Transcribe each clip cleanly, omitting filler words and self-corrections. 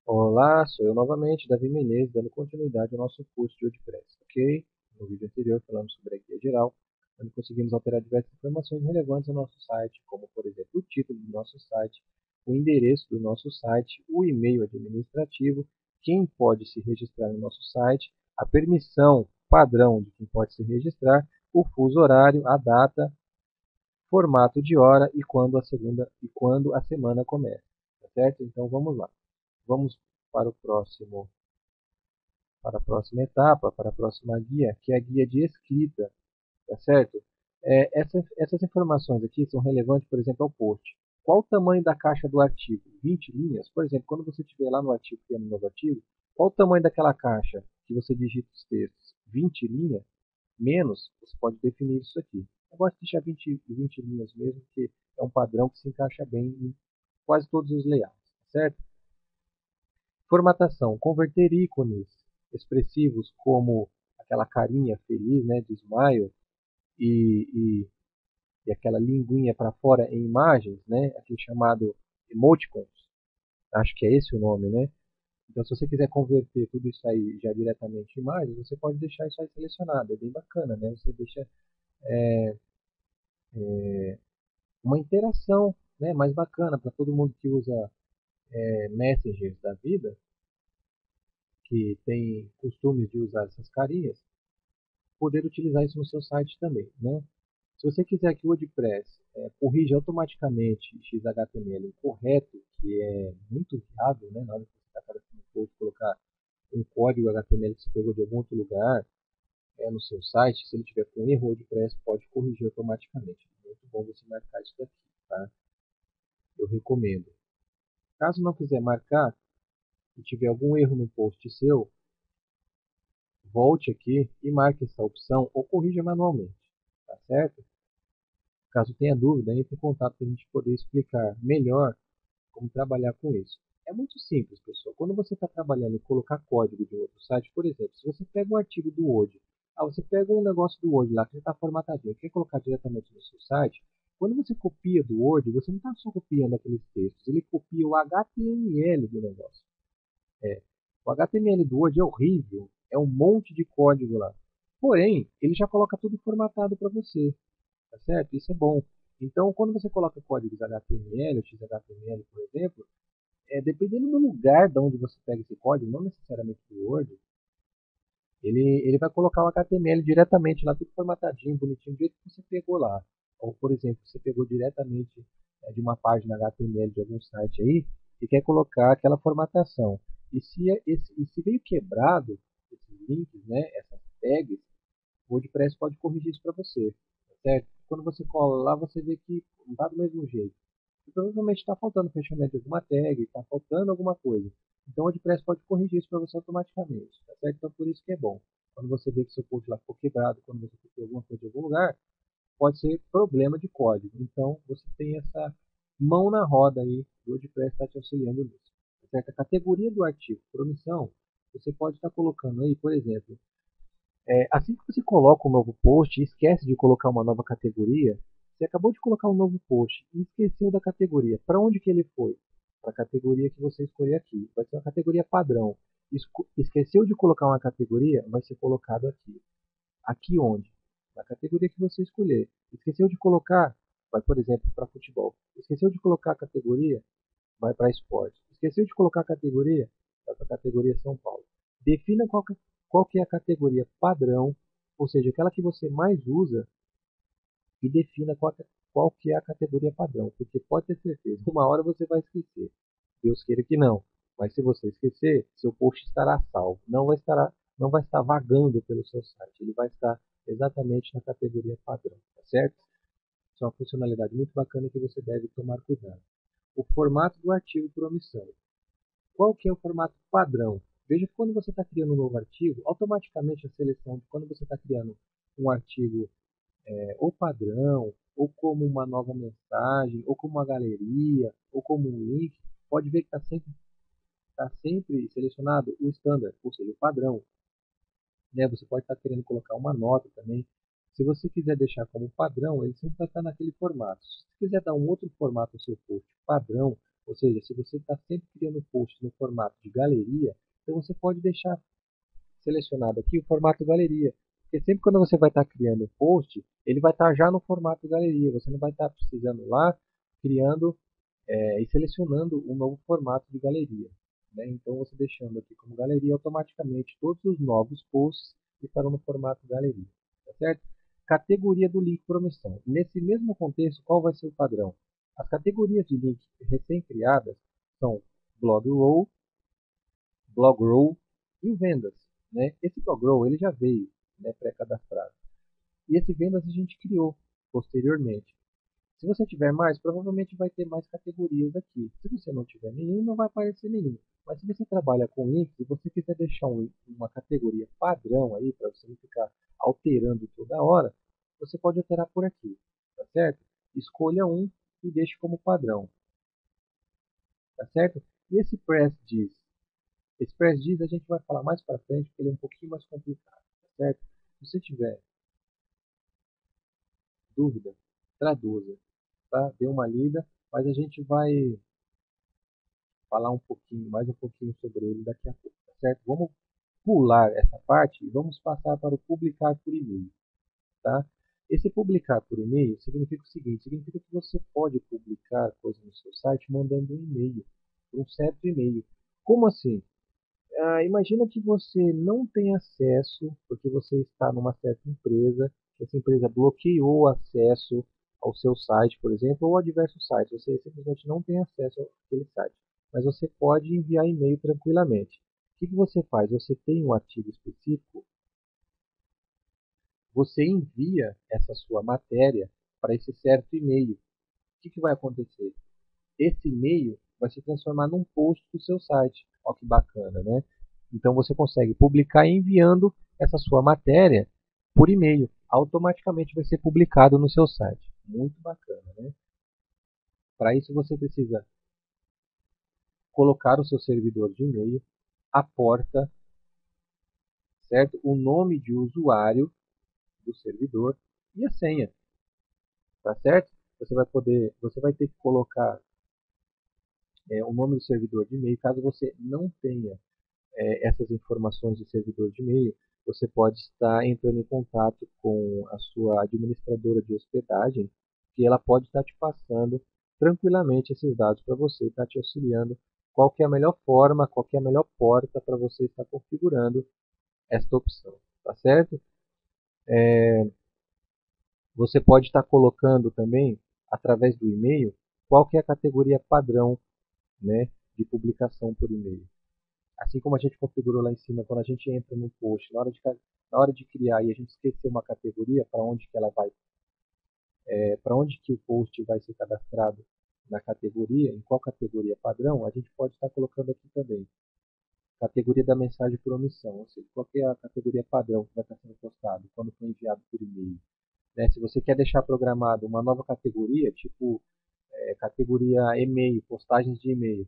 Olá, sou eu novamente, Davi Menezes, dando continuidade ao nosso curso de WordPress, ok? No vídeo anterior falamos sobre a guia geral, onde conseguimos alterar diversas informações relevantes ao nosso site, como por exemplo o título do nosso site, o endereço do nosso site, o e-mail administrativo, quem pode se registrar no nosso site, a permissão padrão de quem pode se registrar, o fuso horário, a data, formato de hora e quando a semana começa, tá certo? Então vamos lá. Vamos para o próximo, para a próxima etapa, para a próxima guia, que é a guia de escrita, tá certo? Essas informações aqui são relevantes, por exemplo, ao post. Qual o tamanho da caixa do artigo? 20 linhas? Por exemplo, quando você estiver lá no artigo, criando um novo artigo, qual o tamanho daquela caixa que você digita os textos? 20 linhas? Menos, você pode definir isso aqui. Eu gosto de deixar 20 linhas mesmo, porque é um padrão que se encaixa bem em quase todos os layouts, certo? Formatação: converter ícones expressivos como aquela carinha feliz, né, de smile e, e, e aquela linguinha para fora em imagens, né, aquele chamado emoticons, acho que é esse o nome, né? Então, se você quiser converter tudo isso aí já diretamente em imagens, você pode deixar isso aí selecionado, é bem bacana, né? Você deixa uma interação, né, mais bacana para todo mundo que usa messengers da vida, que tem costumes de usar essas carinhas, poder utilizar isso no seu site também, né? Se você quiser que o WordPress corrija automaticamente XHTML incorreto, que é muito viável, né? Na hora que você está cadastrando um post, colocar um código HTML que você pegou de algum outro lugar no seu site, se ele tiver com erro, o WordPress pode corrigir automaticamente. É muito bom você marcar isso daqui, tá? Eu recomendo. Caso não quiser marcar e tiver algum erro no post seu, volte aqui e marque essa opção ou corrija manualmente, tá certo? Caso tenha dúvida, entre em contato para a gente poder explicar melhor como trabalhar com isso. É muito simples, pessoal. Quando você está trabalhando em colocar código de um outro site, por exemplo, se você pega um artigo do Word, você pega um negócio do Word lá que já está formatadinho, quer colocar diretamente no seu site, quando você copia do Word, você não está só copiando aqueles textos, ele copia o HTML do negócio. O HTML do Word é horrível, é um monte de código lá. Porém, ele já coloca tudo formatado para você, tá certo? Isso é bom. Então, quando você coloca códigos HTML ou XHTML, por exemplo, dependendo do lugar de onde você pega esse código, não necessariamente do Word, ele vai colocar o HTML diretamente lá, tudo formatadinho, bonitinho, do jeito que você pegou lá. Ou, por exemplo, você pegou diretamente de uma página HTML de algum site aí e quer colocar aquela formatação. E se veio quebrado esses links, né, essas tags, o WordPress pode corrigir isso para você, tá certo? Quando você cola lá, você vê que não está do mesmo jeito. E provavelmente está faltando fechamento de alguma tag, está faltando alguma coisa. Então o WordPress pode corrigir isso para você automaticamente, tá certo? Então por isso que é bom. Quando você vê que seu post lá ficou quebrado, quando você copiou alguma coisa de algum lugar, pode ser problema de código. Então você tem essa mão na roda aí, o WordPress está te auxiliando nisso. Tá certo? A categoria do artigo por omissão, você pode estar colocando aí, por exemplo, assim que você coloca um novo post e esquece de colocar uma nova categoria, você acabou de colocar um novo post e esqueceu da categoria. Para onde que ele foi? Para a categoria que você escolher aqui. Vai ser uma categoria padrão. Esqueceu de colocar uma categoria, vai ser colocado aqui. Aqui onde? Na categoria que você escolher. Esqueceu de colocar, vai, por exemplo, para futebol. Esqueceu de colocar a categoria, vai para esporte. Esqueceu de colocar a categoria, vai para a categoria São Paulo. Defina qual que é a categoria padrão, ou seja, aquela que você mais usa, e defina qual que é a categoria padrão, porque pode ter certeza, uma hora você vai esquecer. Deus queira que não. Mas se você esquecer, seu post estará salvo. Não vai estar vagando pelo seu site. Ele vai estar exatamente na categoria padrão, tá certo? Isso é uma funcionalidade muito bacana que você deve tomar cuidado. O formato do artigo por omissão. Qual que é o formato padrão? Veja que quando você está criando um novo artigo, automaticamente a seleção de quando você está criando um artigo ou padrão, ou como uma nova mensagem, ou como uma galeria, ou como um link, pode ver que tá sempre selecionado o standard, ou seja, o padrão. Né? Você pode estar querendo colocar uma nota também. Se você quiser deixar como padrão, ele sempre vai estar naquele formato. Se você quiser dar um outro formato ao seu post padrão, Ou seja, se você está sempre criando post no formato de galeria, então você pode deixar selecionado aqui o formato galeria. Porque sempre quando você vai estar criando um post, ele vai estar já no formato galeria. Você não vai estar precisando lá criando e selecionando um novo formato de galeria. Né? Então você deixando aqui como galeria, automaticamente todos os novos posts estarão no formato galeria. Tá certo? Categoria do link promissão. Nesse mesmo contexto, qual vai ser o padrão? As categorias de link recém-criadas são blog roll, blog roll e o vendas. Né? Esse blog roll ele já veio, né, pré-cadastrado. E esse vendas a gente criou posteriormente. Se você tiver mais, provavelmente vai ter mais categorias aqui. Se você não tiver nenhum, não vai aparecer nenhum. Mas se você trabalha com links e você quiser deixar uma categoria padrão aí, para você não ficar alterando toda hora, você pode alterar por aqui, tá certo? Escolha um e deixe como padrão, tá certo? E esse press diz? Esse press diz a gente vai falar mais para frente, porque ele é um pouquinho mais complicado, tá certo? Se você tiver dúvida, traduza, tá? Dê uma lida, mas a gente vai falar um pouquinho, mais um pouquinho sobre ele daqui a pouco, tá certo? Vamos pular essa parte e vamos passar para o publicar por e-mail, tá? Esse publicar por e-mail significa o seguinte, significa que você pode publicar coisa no seu site mandando um e-mail, um certo e-mail. Como assim? Imagina que você não tem acesso, porque você está numa certa empresa, essa empresa bloqueou o acesso ao seu site, por exemplo, ou a diversos sites. Você simplesmente não tem acesso àquele site. Mas você pode enviar e-mail tranquilamente. O que você faz? Você tem um artigo específico, você envia essa sua matéria para esse certo e-mail. O que vai acontecer? Esse e-mail vai se transformar num post do seu site. Olha que bacana, né? Então você consegue publicar enviando essa sua matéria por e-mail. Automaticamente vai ser publicado no seu site. Muito bacana, né? Para isso você precisa colocar o seu servidor de e-mail, a porta, certo? O nome de usuário do servidor e a senha, tá certo? Você vai ter que colocar o nome do servidor de e-mail. Caso você não tenha essas informações de servidor de e-mail, você pode estar entrando em contato com a sua administradora de hospedagem, que ela pode estar te passando tranquilamente esses dados para você, estar te auxiliando qual que é a melhor forma, qual que é a melhor porta para você estar configurando esta opção, tá certo? Você pode estar colocando também, através do e-mail, qual que é a categoria padrão, né, de publicação por e-mail. Assim como a gente configurou lá em cima, quando a gente entra no post, na hora de criar e a gente esquecer uma categoria, para onde que ela vai, para onde que o post vai ser cadastrado na categoria, em qual categoria padrão, a gente pode estar colocando aqui também. Categoria da mensagem por omissão, ou seja, qual que é a categoria padrão que vai estar sendo postado quando for enviado por e-mail. Né? Se você quer deixar programado uma nova categoria, tipo categoria e-mail, postagens de e-mail,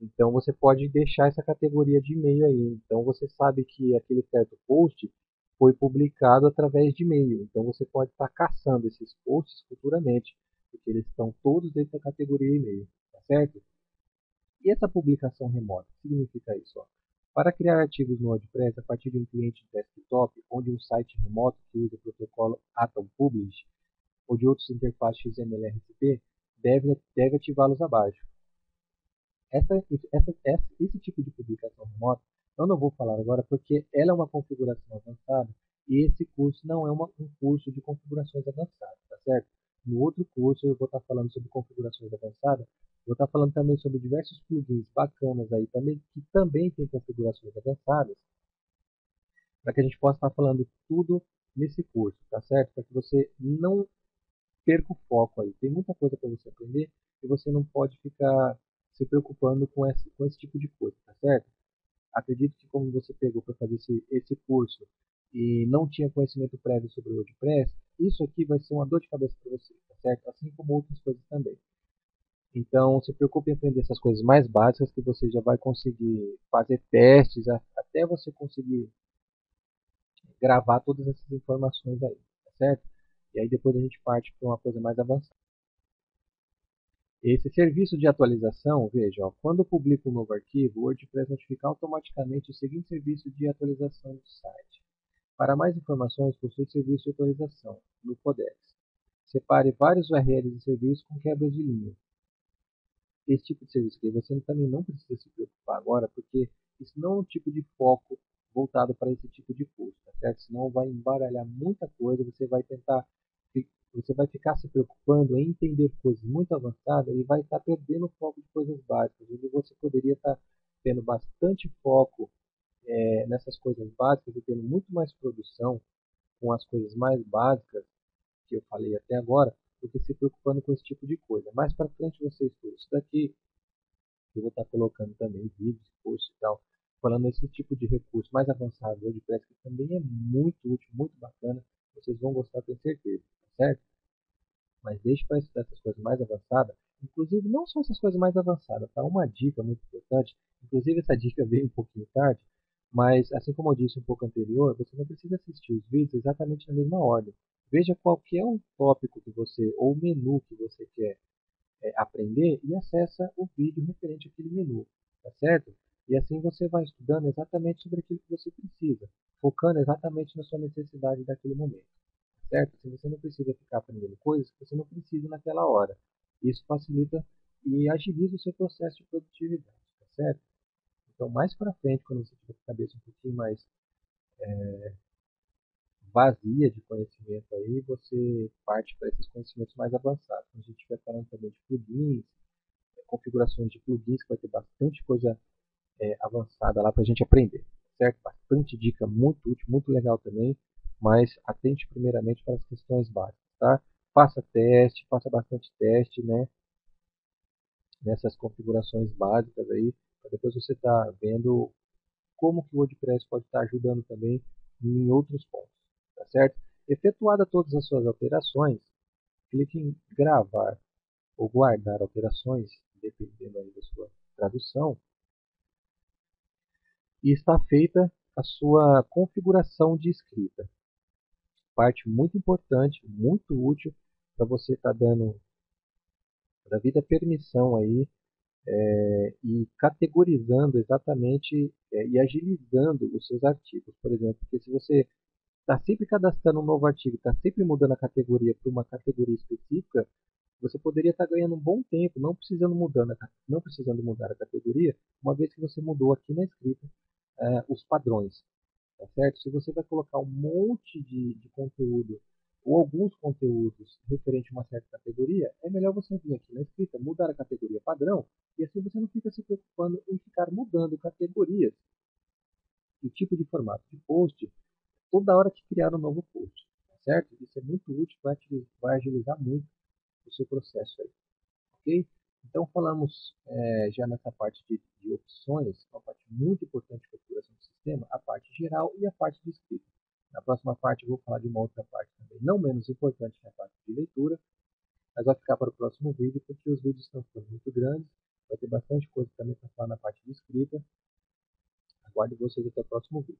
então você pode deixar essa categoria de e-mail aí. Então você sabe que aquele certo post foi publicado através de e-mail. Então você pode estar caçando esses posts futuramente, porque eles estão todos dentro da categoria e-mail, tá certo? E essa publicação remota significa isso, ó. Para criar artigos no WordPress a partir de um cliente desktop ou de um site remoto que usa o protocolo Atom Publish ou de outros interfaces XML RTP, deve ativá-los abaixo. Esse tipo de publicação remota eu não vou falar agora porque ela é uma configuração avançada e esse curso não é um curso de configurações avançadas, tá certo? No outro curso eu vou estar falando sobre configurações avançadas, vou estar falando também sobre diversos plugins bacanas aí também, que também tem configurações avançadas, para que a gente possa estar falando tudo nesse curso, tá certo? Para que você não perca o foco aí. Tem muita coisa para você aprender e você não pode ficar se preocupando com esse tipo de coisa, tá certo? Acredito que como você pegou para fazer esse curso e não tinha conhecimento prévio sobre o WordPress, isso aqui vai ser uma dor de cabeça para você, tá certo? Assim como outras coisas também. Então, se preocupe em aprender essas coisas mais básicas que você já vai conseguir fazer testes até você conseguir gravar todas essas informações aí, tá certo? E aí depois a gente parte para uma coisa mais avançada. Esse serviço de atualização, veja, ó, quando eu publico um novo arquivo, o WordPress notifica automaticamente o seguinte serviço de atualização do site. Para mais informações, consulte o serviço de atualização no Codex. Separe vários URLs de serviço com quebras de linha. Esse tipo de serviço aqui você também não precisa se preocupar agora, porque isso não é um tipo de foco voltado para esse tipo de curso, tá certo? Senão vai embaralhar muita coisa, você vai ficar se preocupando em entender coisas muito avançadas e vai estar perdendo o foco de coisas básicas, onde você poderia estar tendo bastante foco nessas coisas básicas e tendo muito mais produção com as coisas mais básicas que eu falei até agora, do que se preocupando com esse tipo de coisa. Mais para frente você estuda isso daqui, eu vou estar colocando também vídeos, cursos e tal, falando esse tipo de recurso mais avançado do WordPress, que também é muito útil, muito bacana, vocês vão gostar, tenho certeza, tá certo? Mas deixe para estudar essas coisas mais avançadas, inclusive não só essas coisas mais avançadas, tá? Uma dica muito importante, inclusive essa dica veio um pouquinho tarde, mas assim como eu disse um pouco anterior, você não precisa assistir os vídeos exatamente na mesma ordem. Veja qual que é o tópico que você, ou o menu que você quer aprender e acessa o vídeo referente àquele menu, tá certo? E assim você vai estudando exatamente sobre aquilo que você precisa, focando exatamente na sua necessidade daquele momento, tá certo? Assim você não precisa ficar aprendendo coisas que você não precisa naquela hora. Isso facilita e agiliza o seu processo de produtividade, tá certo? Então, mais para frente, quando você tiver com a cabeça um pouquinho mais vazia de conhecimento aí, você parte para esses conhecimentos mais avançados. Quando a gente estiver falando também de plugins, configurações de plugins, que vai ter bastante coisa avançada lá para a gente aprender, certo? Bastante dica muito útil, muito legal também, mas atente primeiramente para as questões básicas, tá? Faça teste, faça bastante teste, né? Nessas configurações básicas aí, para depois você estar vendo como que o WordPress pode estar ajudando também em outros pontos, tá certo? Efetuada todas as suas alterações, clique em gravar ou guardar alterações, dependendo aí da sua tradução, e está feita a sua configuração de escrita. Parte muito importante, muito útil para você estar dando da vida permissão aí e categorizando exatamente e agilizando os seus artigos. Por exemplo, porque se você está sempre cadastrando um novo artigo, está sempre mudando a categoria para uma categoria específica, você poderia estar ganhando um bom tempo, não precisando mudar a categoria, uma vez que você mudou aqui na escrita os padrões. Tá certo? Se você vai colocar um monte de conteúdo ou alguns conteúdos referente a uma certa categoria, é melhor você vir aqui na escrita, mudar a categoria padrão, e assim você não fica se preocupando em ficar mudando categorias e tipo de formato de post toda hora que criar um novo post. Tá certo? Isso é muito útil, vai agilizar muito o seu processo aí. Ok? Então falamos já nessa parte de opções, uma parte muito importante de configuração do sistema, a parte geral e a parte de escrita. Na próxima parte eu vou falar de uma outra parte também, não menos importante que a parte de leitura, mas vai ficar para o próximo vídeo, porque os vídeos estão ficando muito grandes, vai ter bastante coisa também para falar na parte de escrita. Aguardo vocês até o próximo vídeo.